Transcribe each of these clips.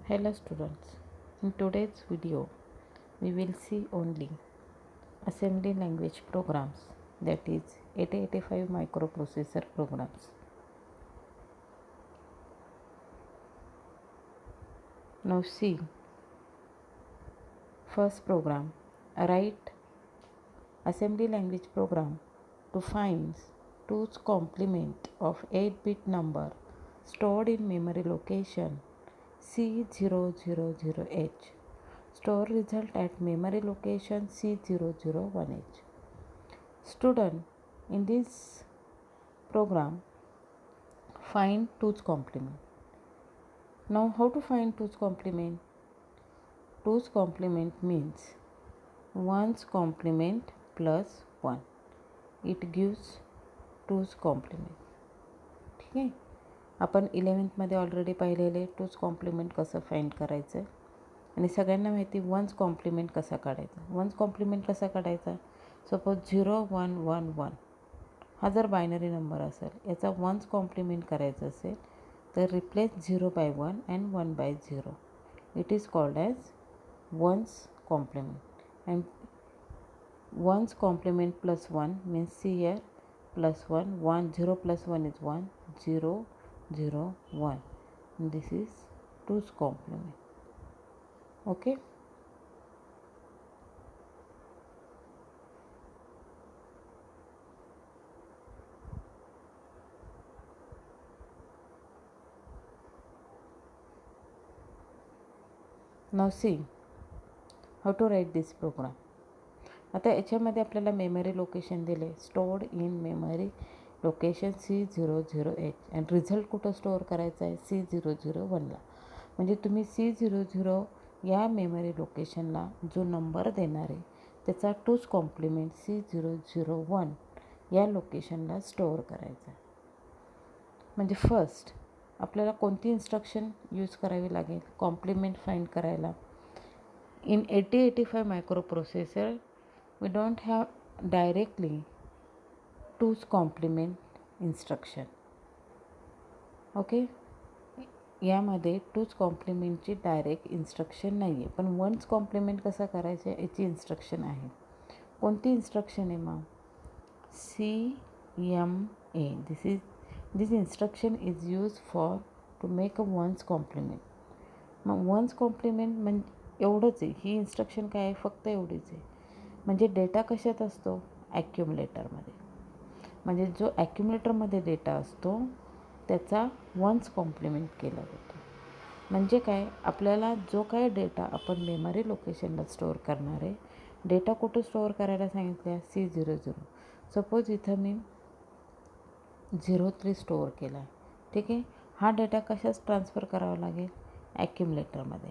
Hello students, in today's video we will see only assembly language programs, that is 8085 microprocessor programs. Now see, first program, write assembly language program to find 2's complement of 8-bit number stored in memory location C000H. Store result at memory location C001H. Student, in this program, find 2's complement. Now, how to find 2's complement? 2's complement means 1's complement plus 1. It gives 2's complement. ठीक आहे. आपण 11th already पाहिलेले 2's complement कसं find करायचं आणि सगळ्यांना माहिती 1's complement कसा काढायचा. 1's कॉम्प्लिमेंट कसा काढायचा? सपोज 0111 हा जर बायनरी नंबर असेल, याचा 1's कॉम्प्लिमेंट करायचं असेल तर replace 0 by 1 and 1 by 0. It is called as 1's complement. And 1's complement plus 1 means see here plus 1, 1, 0 plus 1 is 1, 0, 0, 1. And this is 2's complement. Okay. Now see how to write this program. आता याच्यामध्ये आपल्याला memory location दिले, stored in memory location C001 and result कुठं store करायचा आहे C001ला. म्हणजे तुम्ही C00 या मेमरी लोकेशनला जो नंबर देणार आहे त्याचा 2's कॉम्प्लिमेंट C001 या लोकेशनला स्टोअर करायचा. म्हणजे फर्स्ट आपल्याला कोणती इन्स्ट्रक्शन यूज करावी लागेल कॉम्प्लिमेंट फाइंड करायला. In 8085 microprocessor, we don't have directly 2's complement instruction. Okay, यामध्ये 2's कॉम्प्लिमेंटची डायरेक्ट इन्स्ट्रक्शन नाही आहे, पण 1's कॉम्प्लिमेंट कसा करायचं याची इन्स्ट्रक्शन आहे. कोणती इन्स्ट्रक्शन आहे मग? CMA. This instruction is use for to make a 1's complement. मग 1's कॉम्प्लिमेंट म्हणजे एवढंच आहे, ही इन्स्ट्रक्शन काय आहे, फक्त एवढीच आहे. म्हणजे डेटा कशात असतो? ॲक्युमुलेटरमध्ये. म्हणजे जो ॲक्युमुलेटरमध्ये डेटा असतो त्याचा 1's कॉम्प्लिमेंट केला जातो. म्हणजे काय, आपल्याला जो काय डेटा आपण मेमरी लोकेशनला स्टोअर करणार आहे, डेटा कुठं स्टोअर करायला सांगितलं आहे C00. सपोज इथं मी 03 स्टोअर केला आहे, ठीक आहे. हा डेटा कशाच ट्रान्सफर करावा लागेल? ॲक्युमुलेटरमध्ये.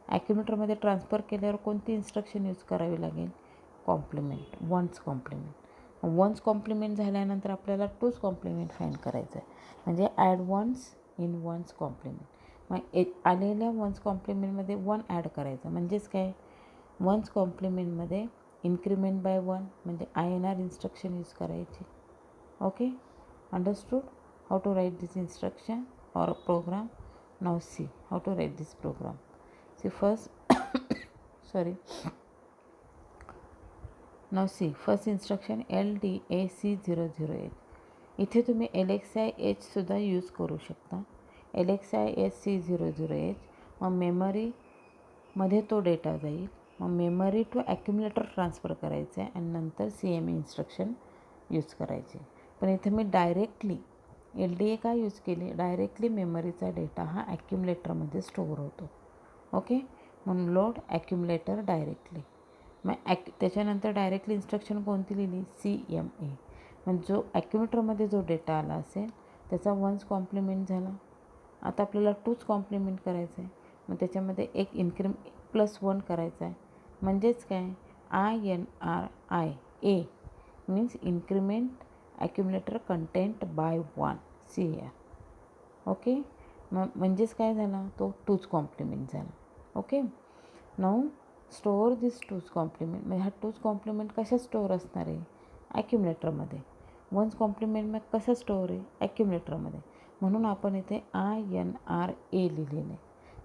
ॲक्युमुलेटरमध्ये ट्रान्सफर केल्यावर कोणती इन्स्ट्रक्शन यूज करावी लागेल? Complement, 1's complement. 1's complement झाल्यानंतर आपल्याला 2's कॉम्प्लिमेंट फाइंड करायचं आहे. म्हणजे add 1's in 1's complement. मग आलेल्या 1's कॉम्प्लिमेंटमध्ये 1 ॲड करायचं. म्हणजेच काय, 1's कॉम्प्लिमेंटमध्ये इन्क्रीमेंट बाय 1 म्हणजे INR इन्स्ट्रक्शन यूज करायची. Okay, understood how to write this instruction or program. Now see how to write this program. See first Now see first instruction LDAC008. इथे तुम्ही LXI-H सुद्धा use करू शकता. LXI-H C008. मग मेमरीमध्ये तो डेटा जाईल, मग मेमरी टू ॲक्युमुलेटर ट्रान्सफर करायचं आहे आणि नंतर CMA इन्स्ट्रक्शन यूज करायचे. पण इथे मी डायरेक्टली LDA का यूज केले? डायरेक्टली मेमरीचा डेटा हा ॲक्युमुलेटरमध्ये स्टोअर होतो. ओके, म्हणून लोड ॲक्युमुलेटर डायरेक्टली. मग त्याच्यानंतर डायरेक्टली इन्स्ट्रक्शन कोणती लिहिली? CMA. म्हणजे जो ॲक्युमुलेटरमध्ये जो डेटा आला असेल त्याचा 1's कॉम्प्लिमेंट झाला. आता आपल्याला 2's कॉम्प्लिमेंट करायचं आहे, मग त्याच्यामध्ये एक प्लस 1 करायचा आहे. म्हणजेच काय, INRI A means increment accumulator content by 1 CR. Okay, म्हणजेच काय झाला, तो 2's कॉम्प्लिमेंट झाला. Okay, now store this 2's complement. म्हणजे हा 2's कॉम्प्लिमेंट कशा स्टोअर असणार आहे? ॲक्युमुलेटरमध्ये. 1's कॉम्प्लिमेंट मग कसं स्टोअर आहे? ॲक्युमुलेटरमध्ये. म्हणून आपण इथे INRA लिहिलेलं आहे.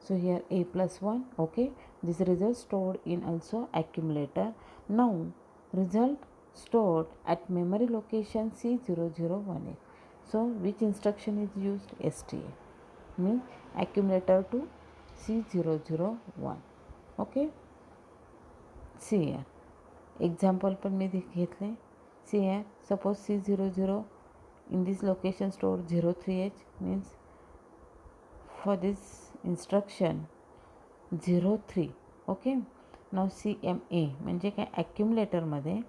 So here A plus 1, okay. This result stored in also accumulator. Now result stored at memory location C0018. So which instruction is used? STA. Means accumulator to C001. Okay. See here. Example पण मी घेतले. See here. Suppose C00 in this location stored 03H means for this instruction 03. Okay. Now CMA म्हणजे काय ॲक्युम्युलेटरमध्ये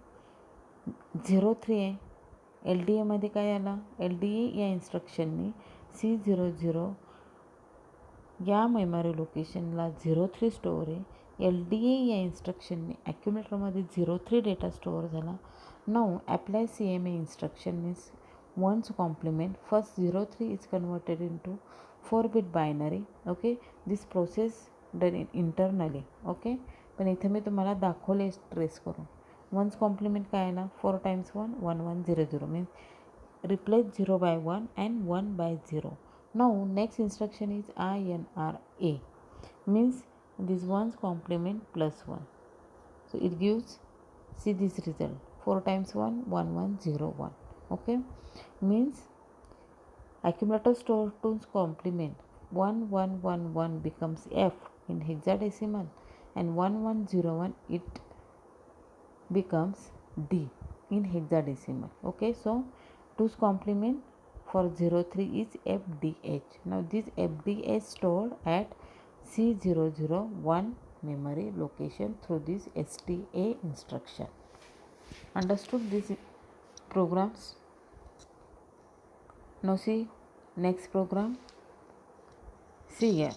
03 आहे. LDAमध्ये काय आला? LDA या इन्स्ट्रक्शननी C00 या memory लोकेशनला 03 स्टोअर आहे. LDA या इन्स्ट्रक्शनने ॲक्युम्युलेटरमध्ये 03 डेटा स्टोअर झाला. Now apply CMA instruction means one's complement. First 03 is converted into 4-bit binary. Okay, this process done internally. Okay, पण इथे मी तुम्हाला दाखवले ट्रेस करून. one's complement काय आला? 4 times 1 1100 means replace 0 by 1 and 1 by 0. Now next instruction is INRA means this one's complement plus 1. So it gives, see this result, 4 times 1 1101. Okay, means accumulator store 2's complement 1111 becomes F in hexadecimal and 1101 it becomes D in hexadecimal. Okay, so 2's complement for 03 is FDH. Now this FDH stored at C001 memory location through this STA instruction. Understood these programs? Now see next program. See here.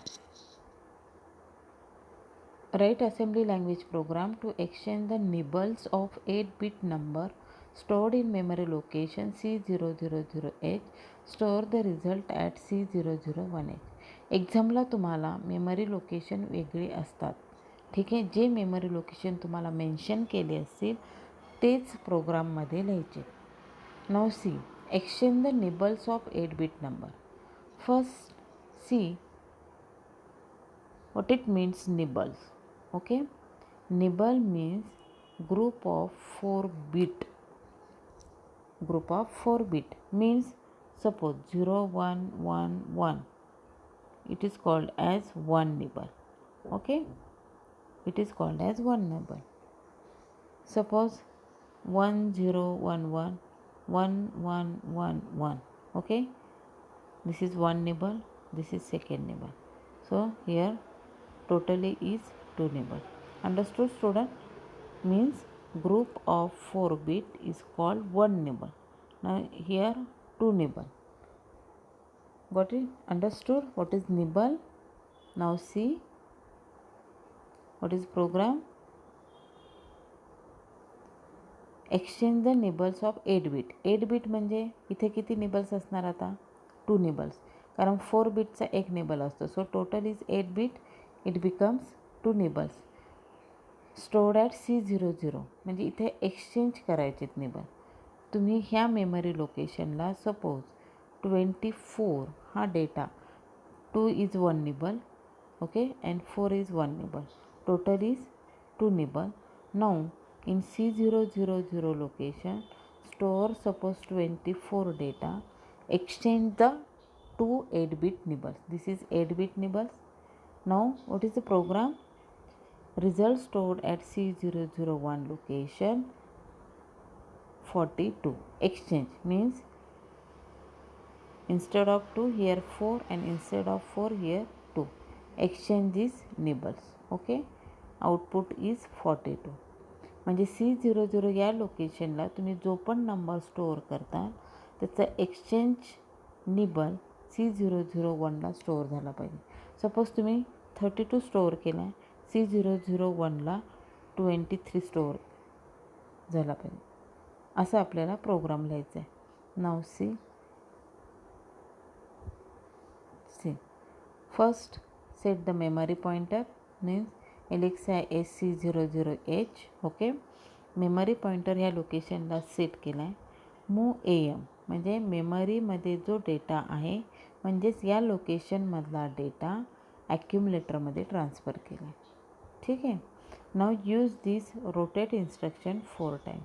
Write assembly language program to exchange the nibbles of 8-bit number stored in memory location C0008. Store the result at C0018. एक्झामला तुम्हाला memory location वेगळी असतात. ठीक आहे. जे memory location तुम्हाला mention केले असतील तेच प्रोग्राममध्ये लिहायचे. नाव C exchange the nibbles of 8-bit number. First see what it means nibbles. Okay, nibble means group of 4-bit. Group of 4-bit means suppose 0 1 1 1, it is called as one nibble. Okay, it is called as one nibble. Suppose 1 0 1 1 1 1 1 1. Okay, this is one nibble, this is second nibble. So here totally is 2 nibble. Understood student? Means group of 4-bit is called one nibble. Now here 2 nibble. Got it? Understood what is nibble? Now see what is program. Exchange the nibbles of 8-bit. 8-bit म्हणजे इथे किती nibbles असणार आता? 2 nibbles. कारण 4 बिटचा एक nibble असतो. So total is 8 bit. It becomes 2 nibbles. Stored at C00 म्हणजे इथे एक्सचेंज करायचेत निबल. तुम्ही ह्या मेमरी लोकेशनला सपोज 24 हा data 2 is 1 nibble. Okay, and 4 is 1 nibble. Total is 2 nibble. Now in C000 location store suppose 24 data, exchange the 2 8-bit nibbles. This is 8-bit nibbles. Now what is the program? Result stored at C001 location 42. Exchange means instead of 2 here 4 and instead of 4 here 2. Exchange these nibbles. Okay, output is 42. म्हणजे C00 या लोकेशनला तुम्ही जो पण number store करता त्याचा exchange nibble C001ला store झाला पाहिजे. सपोज तुम्ही 32 स्टोअर केला आहे, C001ला 23 स्टोअर झाला पाहिजे. असं आपल्याला प्रोग्राम लिहायचा आहे. Now see first set the memory pointer means LXI SC00H. Okay, memory pointer ह्या लोकेशनला सेट केला आहे. मूव AM म्हणजे मेमरीमध्ये जो डेटा आहे म्हणजेच या लोकेशनमधला डेटा ॲक्युम्युलेटरमध्ये ट्रान्सफर केला आहे. ठीक आहे. Now use this rotate instruction 4 time.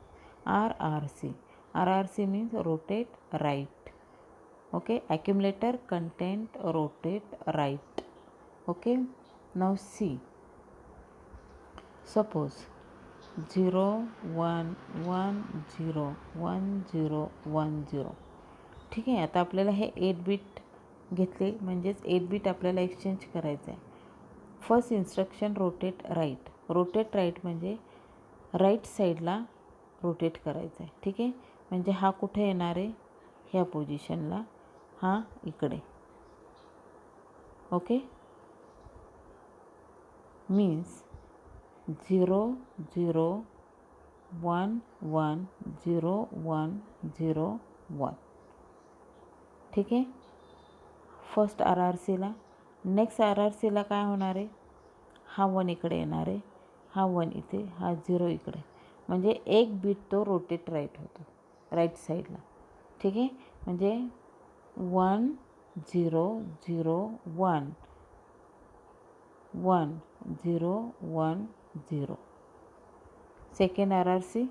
RRC. RRC means rotate right. Okay. Accumulator content rotate right. Okay. Now C. Suppose 0 1 1 0 1 0 1 0. ठीक आहे. आता आपल्याला हे 8 बीट घेतले, म्हणजेच 8 बीट आपल्याला एक्सचेंज करायचं आहे. First instruction rotate right. Rotate right म्हणजे राईट साईडला रोटेट करायचं आहे. ठीक आहे. म्हणजे हा कुठे येणार आहे, ह्या पोझिशनला, हा इकडे. ओके. मीन्स 0 0 1 1 0 1 0 1. ठीक आहे. फर्स्ट RRCला. नेक्स्ट RRCला काय होणार आहे, हा 1 इकडे येणार आहे, हा 1 इथे, हा 0 इकडे. म्हणजे एक बीट तो रोटेट राईट होतो, राईट साईडला. ठीक आहे. म्हणजे 1 0 0 1 1 0 1 0. Second RRC,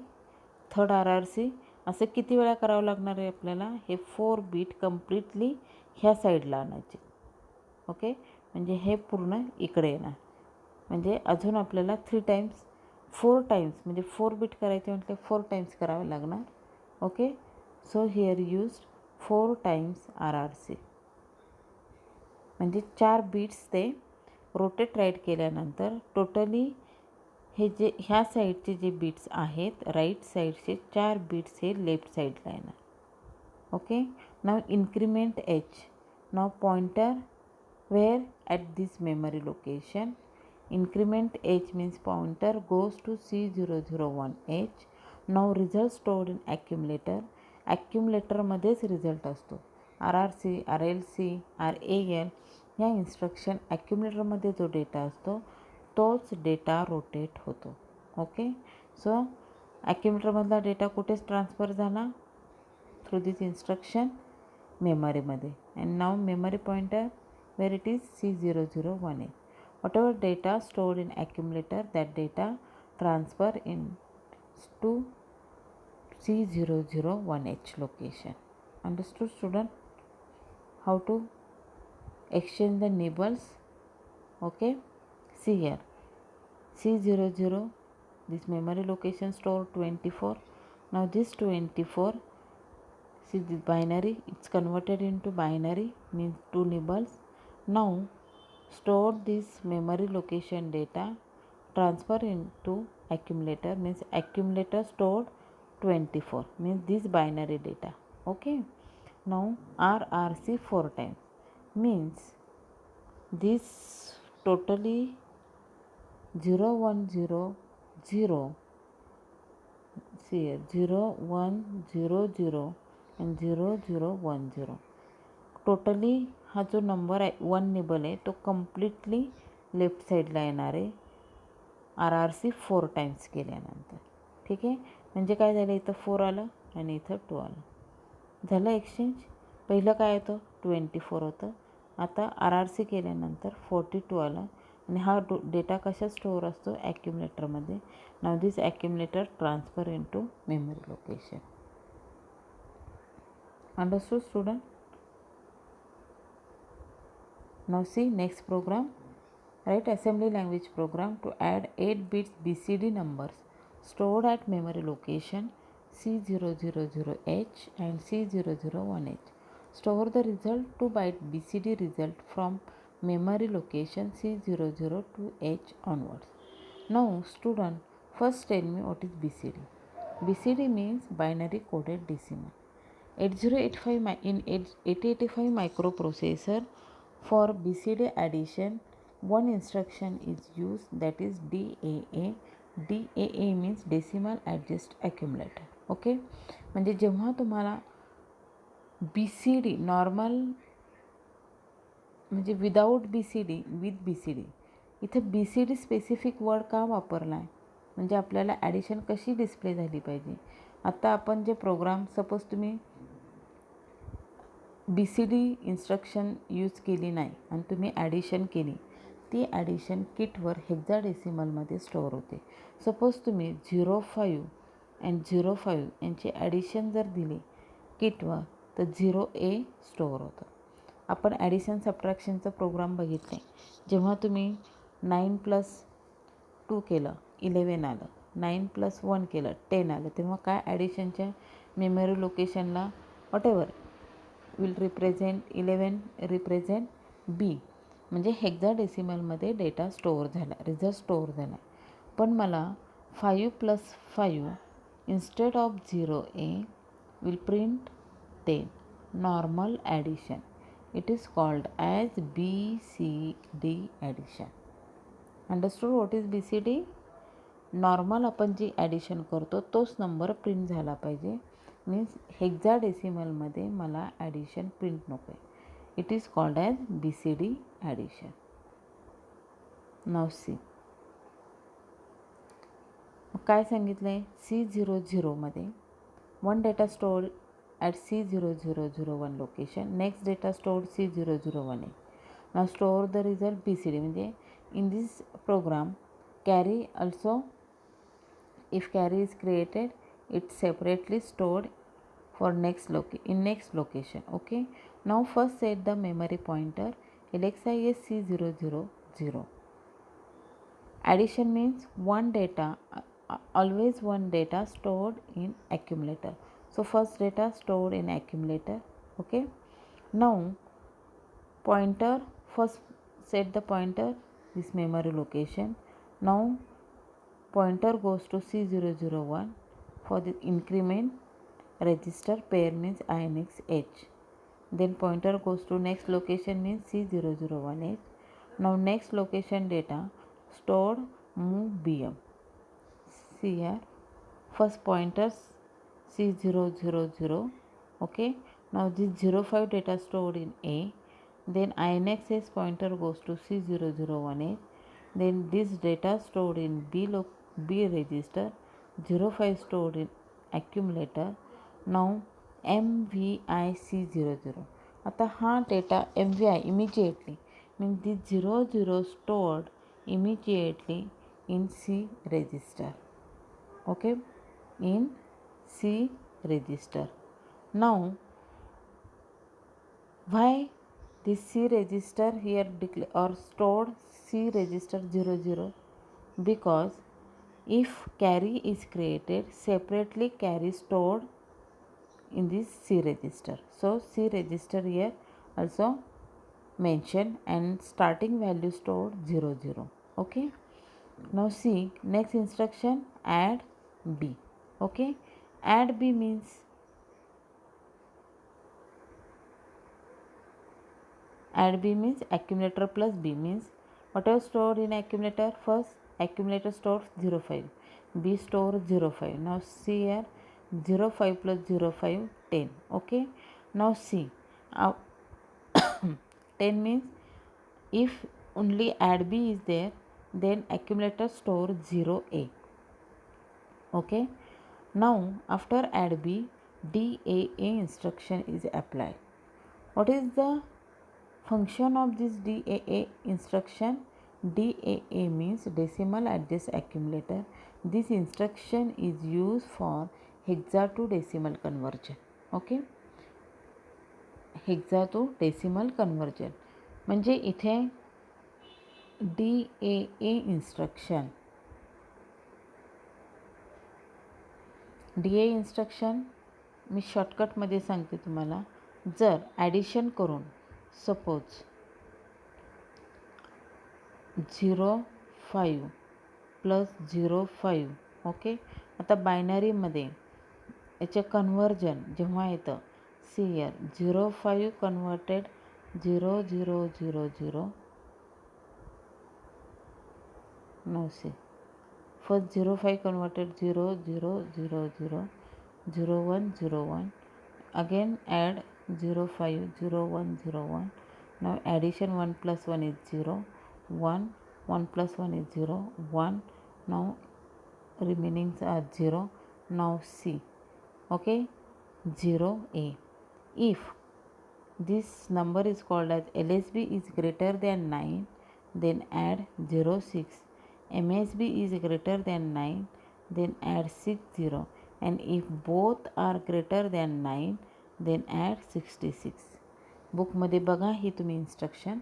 third RRC. असं किती वेळा करावं लागणार आहे आपल्याला, हे 4 बीट कम्प्लिटली ह्या साईडला आणायचे. ओके. म्हणजे हे पूर्ण इकडे येणार. म्हणजे अजून आपल्याला 3 टाइम्स 4 टाइम्स म्हणजे 4 बीट करायचे म्हटले 4 टाइम्स करावे लागणार. Okay. So here used 4 times RRC. म्हणजे 4 बीट्स ते रोटेट राईट केल्यानंतर टोटली हे जे ह्या साईडचे जे बीट्स आहेत, राईट साईडचे 4 बीट्स हे लेफ्ट साईडला येणार. Okay. Now increment H. Now pointer where at this memory location. Increment H means pointer goes to C001H. Now result stored in accumulator. ॲक्युम्युलेटरमध्येच रिझल्ट असतो. RRC, RLC, RAL ह्या instruction ॲक्युम्युलेटरमध्ये जो data असतो तोच डेटा रोटेट होतो. Okay. So ॲक्युम्युलेटरमधला data कुठेच ट्रान्सफर झाला, थ्रू दिस इन्स्ट्रक्शन मेमरीमध्ये. And now memory pointer where it is C001H. Whatever data stored in accumulator, that data transfer in to C001H location. Understood, student? How to exchange the nibbles? Okay. See here, C00, this memory location store 24. Now this 24, see this binary, it's converted into binary, means 2 nibbles. Now store this memory location data, transfer into accumulator, means accumulator stored 24, means this binary data. Okay. Now RRC 4 times, means this totally 0 1 0 0, see here 0 1 0 0 and 0 0 1 0. Totally हा जो number आहे 1 nibble आहे तो completely left साईडला येणार आहे RRC 4 times केल्यानंतर. ठीक आहे. म्हणजे काय झालं, इथं 4 आलं आणि इथं 2 आलं. झालं एक्सचेंज. पहिलं काय होतं 24 होतं, आता RRC केल्यानंतर 42 आलं. आणि हा डेटा कशात स्टोअर असतो, ॲक्युम्युलेटरमध्ये. Now this accumulator transfer in to memory location. Understood student? Now see next program. Write assembly language program to add 8 bits BCD numbers stored at memory location C000H and C001H. Store the result 2 byte BCD result from memory location C002H onwards. Now student, first tell me what is BCD. BCD means binary coded decimal. 8085 microprocessor. For BCD addition, one instruction is used, that is DAA. DAA means decimal adjust accumulator. Okay. म्हणजे जेव्हा तुम्हाला BCD normal म्हणजे without BCD, with BCD, इथं BCD specific word का वापरला आहे, म्हणजे आपल्याला ॲडिशन कशी डिस्प्ले झाली पाहिजे. आता आपण जे प्रोग्राम, सपोज तुम्ही BCD इन्स्ट्रक्शन यूज केली नाही आणि तुम्ही ॲडिशन केली, ती ॲडिशन किटवर हेक्साडेसिमलमध्ये स्टोअर होते. सपोज तुम्ही 05 अँड 05 यांचे ॲडिशन जर दिले किटवर तर 0A स्टोअर होतं. आपण ॲडिशन सबट्रॅक्शनचा प्रोग्राम बघितले. जेव्हा तुम्ही 9+2 केलं 11 आलं, 9+1 केलं 10 आलं, तेव्हा काय ॲडिशनच्या मेमरी लोकेशनला वॉटेवर विल रिप्रेझेंट 11 रिप्रेझेंट बी, म्हणजे हेक्साडेसिमलमध्ये डेटा स्टोअर झाला, रिझल्ट स्टोअर झाला. पण मला 5+5 instead of 0A will print 10 normal addition. It is called as BCD addition. Understood what is BCD? Normal आपण जी ॲडिशन करतो तोच नंबर प्रिंट झाला पाहिजे. मीन्स हेक्साडेसिमलमध्ये मला ॲडिशन प्रिंट नको आहे. It is called as BCD addition. Now see काय सांगितलं आहे, C00मध्ये one data stored at C0001 location, next data stored C001A. Now store the result BCD, म्हणजे in this program carry also if carry is created it's separately stored for next location. Okay, now first set the memory pointer LXI C000. Addition means always one data stored in accumulator. So first data stored in accumulator. Okay, now pointer, first set the pointer this memory location. Now pointer goes to C001 for the increment register pair means INX H. Then pointer goes to next location means C001H. Now next location data stored move BM. See here, first pointers C000. Okay, now this 05 data stored in A. Then INX H pointer goes to C001H. Then this data stored in B register, 05 stored in accumulator. Now MVIC00. आता हा data MVI immediately means this 00 stored immediately in C register. Okay, in C register. Now why this C register here or stored C register 00? Because if carry is created separately, carry stored in this C register. So C register here also mentioned and starting value stored 00. Okay, now see next instruction, add B. Okay, add B means accumulator plus B means whatever stored in accumulator, first accumulator stores 05, B store 05. Now see here 05 plus 05 10. Okay, now see 10 means if only add B is there, then accumulator store 0A. Okay, now after add B, DAA instruction is applied. What is the function of this DAA instruction? DAA means decimal address accumulator. This instruction is used for hexa to decimal conversion. Okay, hexa to decimal conversion म्हणजे इथे DAA instruction मी शॉर्टकटमध्ये सांगते तुम्हाला. जर addition करून suppose 05 plus 05. Okay, आता बायनरीमध्ये याचे conversion जेव्हा येतं, see here 05 converted 0000. No see first 05 converted 0000, 0101. Again add 05 0101. Now addition 1 plus 1 is 0, 1 1 plus 1 is 0, 1. Now remainings are 0. Now C. Okay, 0A. If this number is called as LSB is greater than 9, then add 0 6. MSB is greater than 9, then add 6 0, and if both are greater than 9, then add 66. बुकमध्ये बघा ही तुम्ही instruction.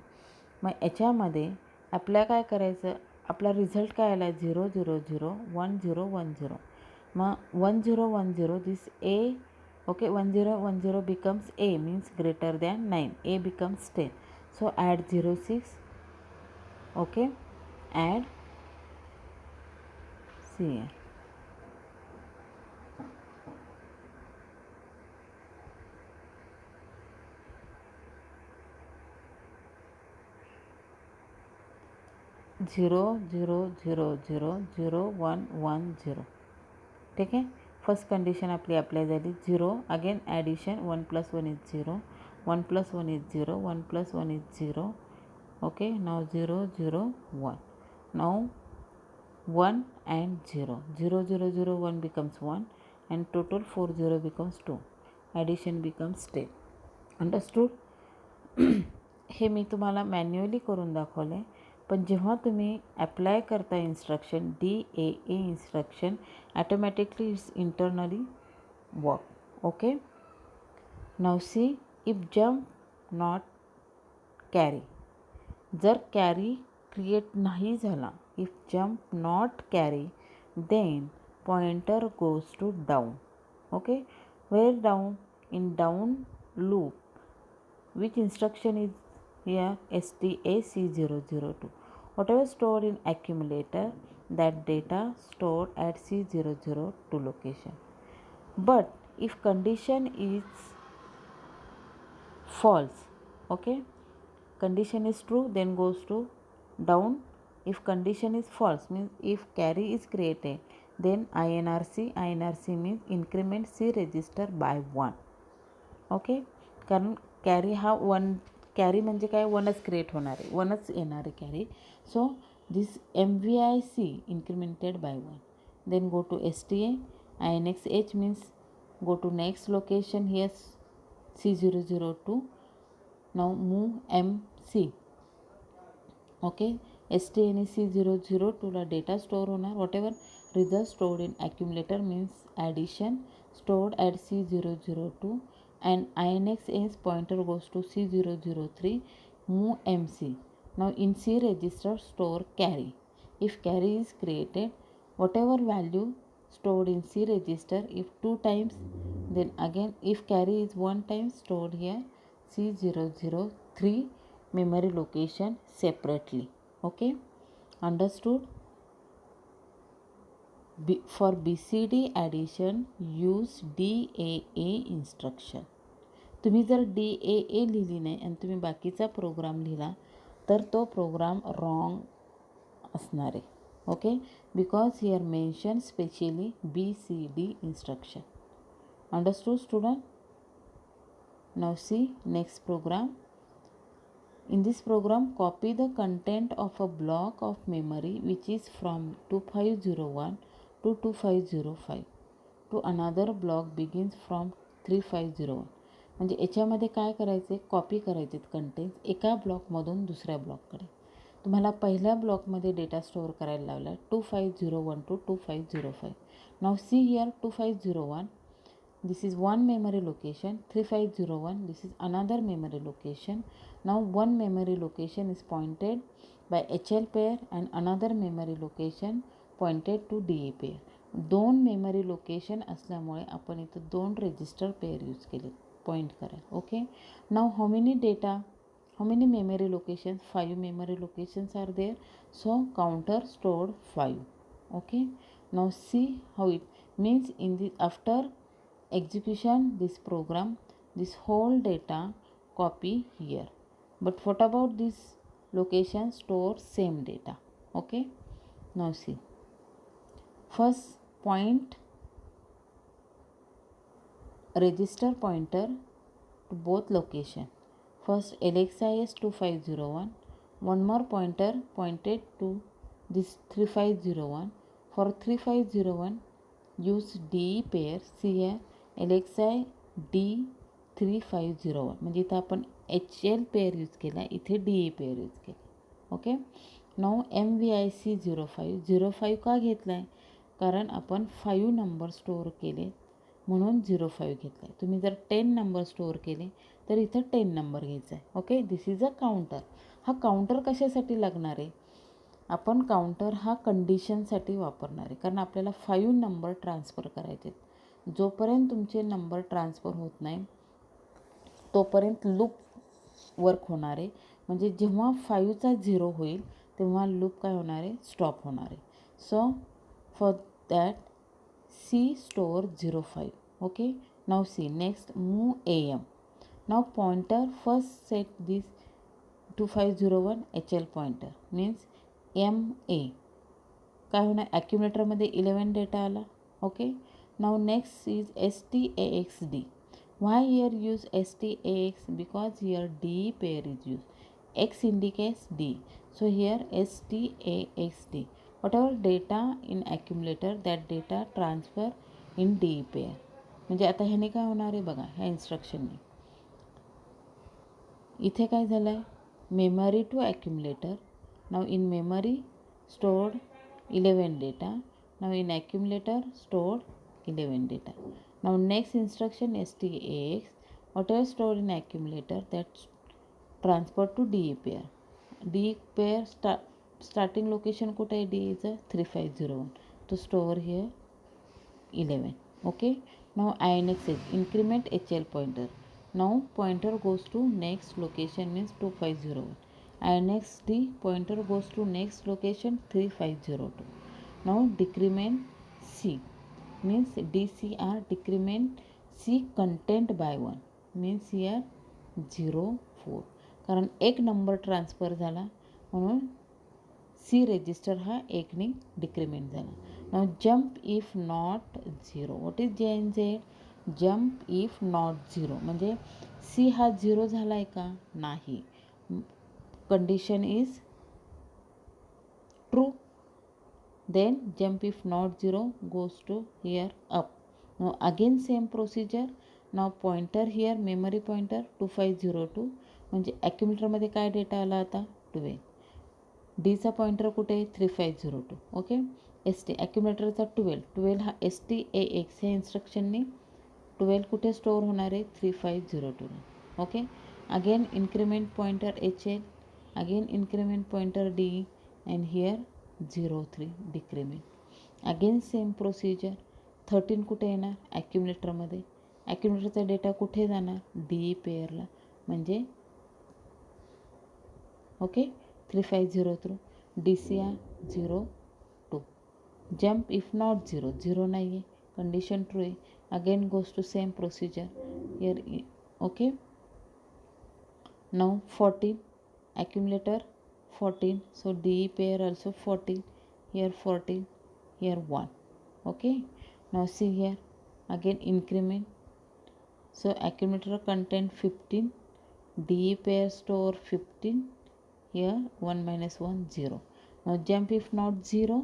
मग याच्यामध्ये आपल्या काय करायचं, आपला result काय आला 0 0 0 1 0 1 0. मग 1 0 1 0 दिस A, okay, 1 0 1 0 becomes A, means greater than 9, A becomes 10. So add 0 6, okay, add C. 0 0 0 0 0 1 1 0. ठीक आहे. फर्स्ट कंडिशन आपली अप्लाय झाली. 0 again addition 1 + 1 is 0, 1 + 1 is 0, 1 + 1 is 0. Okay, now 0 0 1. Now 1 and 0. 0 0 0 1 becomes 1 and total 4 0 becomes 2. Addition becomes 10. Understood. हे मी तुम्हाला manually करून दाखवलं आहे. पण जेव्हा तुम्ही ॲप्लाय करता instruction DAA instruction, automatically its internally work. Okay. Now see, if jump not carry. जर कॅरी क्रिएट नाही झाला, if jump not carry, then pointer goes to down. Okay. Where down? In down loop. Which instruction is here? STAC002. Whatever stored in accumulator, that data stored at C002 location. But if condition is false, okay, condition is true, then goes to down. If condition is false, means if carry is created, then INRC means increment C register by 1. Okay. कारण carry हा 1, carry म्हणजे काय, 1च create होणार आहे, 1च येणार आहे carry. So this MVIC incremented by 1. Then go to STA. INXH means go to next location, here C002. Now move MC. Okay. STA आणि C002ला data store होणार. whatever result stored in accumulator means addition stored at C002, and INXS pointer goes to C003, move MC. Now in C register store carry. If carry is created, whatever value stored in C register, if 2 times, then again if carry is 1 time, stored here C003 memory location separately. Okay, understood. For BCD addition, use DAA instruction. तुम्ही जर DAA लिहिली नाही आणि तुम्ही बाकीचा programme लिहिला तर तो प्रोग्राम रॉंग असणार आहे. Okay, because here mention specially BCD instruction. Understood student. Now see next program. In this program, copy the content of a block of memory which is from 2501 to 2505 to another block begins from 3501. म्हणजे याच्यामध्ये काय करायचे, copy करायचे contents एका ब्लॉकमधून दुसऱ्या ब्लॉककडे. तुम्हाला पहिल्या ब्लॉकमध्ये डेटा स्टोअर करायला लावला 2501 to 2505. Now see here 2501, this is one memory location. 3501, this is another memory location. Now one memory location is pointed by HL pair and another memory location pointed to DE pair. दोन memory location असल्यामुळे आपण इथं 2 register pair use केले point करायला. Okay. Now how many memory locations? 5 memory locations are there, so counter stored 5. Okay. Now see how it means in the after execution this program, this whole data copy here, but what about this location store same data. Okay. Now see, first point register pointer to both location. First LXIS 2501, one more pointer pointed to this 3501. For 3501 use DE pair. See here LXI D3501, म्हणजे इथं आपण HL pair use केला, इथे DE pair use केला. Okay. Now MVIC05 का घेतला आहे? कारण आपण 5 नंबर स्टोअर केले म्हणून 05 घेतला आहे. तुम्ही जर 10 नंबर स्टोअर केले तर इथं 10 नंबर घ्यायचा आहे. Okay. This is a counter. हा काउंटर कशासाठी लागणार आहे? आपण काउंटर हा कंडिशनसाठी वापरणार आहे, कारण आपल्याला 5 नंबर ट्रान्सफर करायचे आहेत. जोपर्यंत तुमचे नंबर ट्रान्सफर होत नाही तोपर्यंत लूप वर्क होणार आहे. म्हणजे जेव्हा 5चा 0 होईल तेव्हा लूप काय होणार आहे? स्टॉप होणार आहे. So for that see store 05. Okay. Now see. Next move AM. Now pointer first set this 2501 HL pointer means MA काय होणार? ॲक्युम्युलेटरमध्ये 11 डेटा आला. Okay. Now next is STAXD. Why here use STAX? Because here D pair is used. X indicates D. So here STAXD. Whatever data in accumulator, that data transfer in D pair. म्हणजे आता ह्याने काय होणार आहे बघा, ह्या इन्स्ट्रक्शनने इथे काय झालं आहे? Memory to accumulator. Now in memory stored 11 data. Now in accumulator stored 11 data. Now next instruction STAX. Whatever stored in accumulator that transferred to DE pair. DE pair starting location कुठे आहे? D is a 3501. To store here 11. Okay. Now INX is increment HL pointer. Now pointer goes to next location means 2501. INX D pointer goes to next location 3502. Now decrement C means DCR decrement C content by 1 means here 04. कारण एक number transfer झाला म्हणून C register हा एकने decrement झाला. Now jump if not 0. What is JNZ? Jump if not 0 म्हणजे C हा 0 झाला आहे का? नाही. Condition is true. Then jump if not 0 goes to here up. Now again same procedure. Now pointer here memory pointer 2502 म्हणजे ॲक्युम्युलेटरमध्ये काय data आला आता? 12. डीचा पॉइंटर कुठे आहे? 3502. ओके. ST ॲक्युम्युलेटरचा 12 हा STAX ह्या इन्स्ट्रक्शनने 12 कुठे स्टोअर होणार आहे? 3502. Okay. Again increment pointer HL, again increment pointer D and here 03 decrement. Again same procedure. 13 कुठे येणार? ॲक्युम्युलेटरमध्ये. ॲक्युम्युलेटरचा डेटा कुठे जाणार? DE पेअरला म्हणजे okay 3503. DCR 02. Jump if not 0 नाही आहे, कंडिशन ट्रू आहे. Again goes to same procedure here. Okay. Now 14 accumulator 14, so DE pair also 14, here 14, here 1. Okay. Now see here again increment. So accumulator content 15, DE pair store 15, here 1 minus 1 0. Now jump if not 0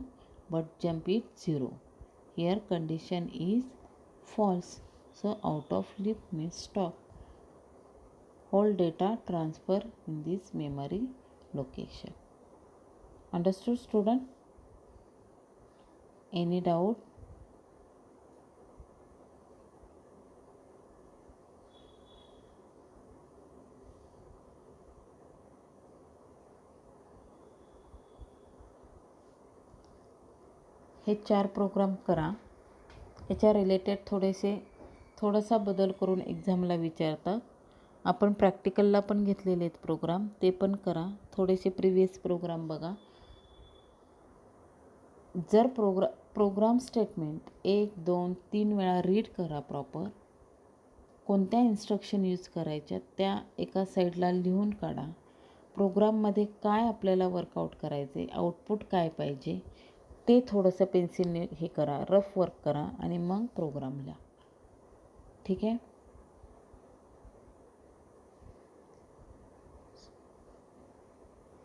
but jump it 0. Here condition is false, so out of loop means stop. Whole data transfer in this memory location. Understood student? Any doubt? हे 4 programme करा. याच्या related थोडासा बदल करून एक्झामला विचारतात. आपण प्रॅक्टिकलला पण घेतलेले आहेत प्रोग्राम, ते पण करा. थोडेसे प्रिव्हियस प्रोग्राम बघा. जर प्रोग्राम स्टेटमेंट 1 2 3 वेळा रीड करा प्रॉपर. कोणत्या इन्स्ट्रक्शन यूज करायच्या त्या एका साईडला लिहून काढा. प्रोग्राममध्ये काय आपल्याला वर्कआउट करायचं आहे, आउटपुट काय पाहिजे ते थोडंसं पेन्सिलने हे करा, रफ वर्क करा आणि मग प्रोग्राम लिहा. ठीक आहे.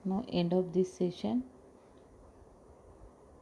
Now end of this session.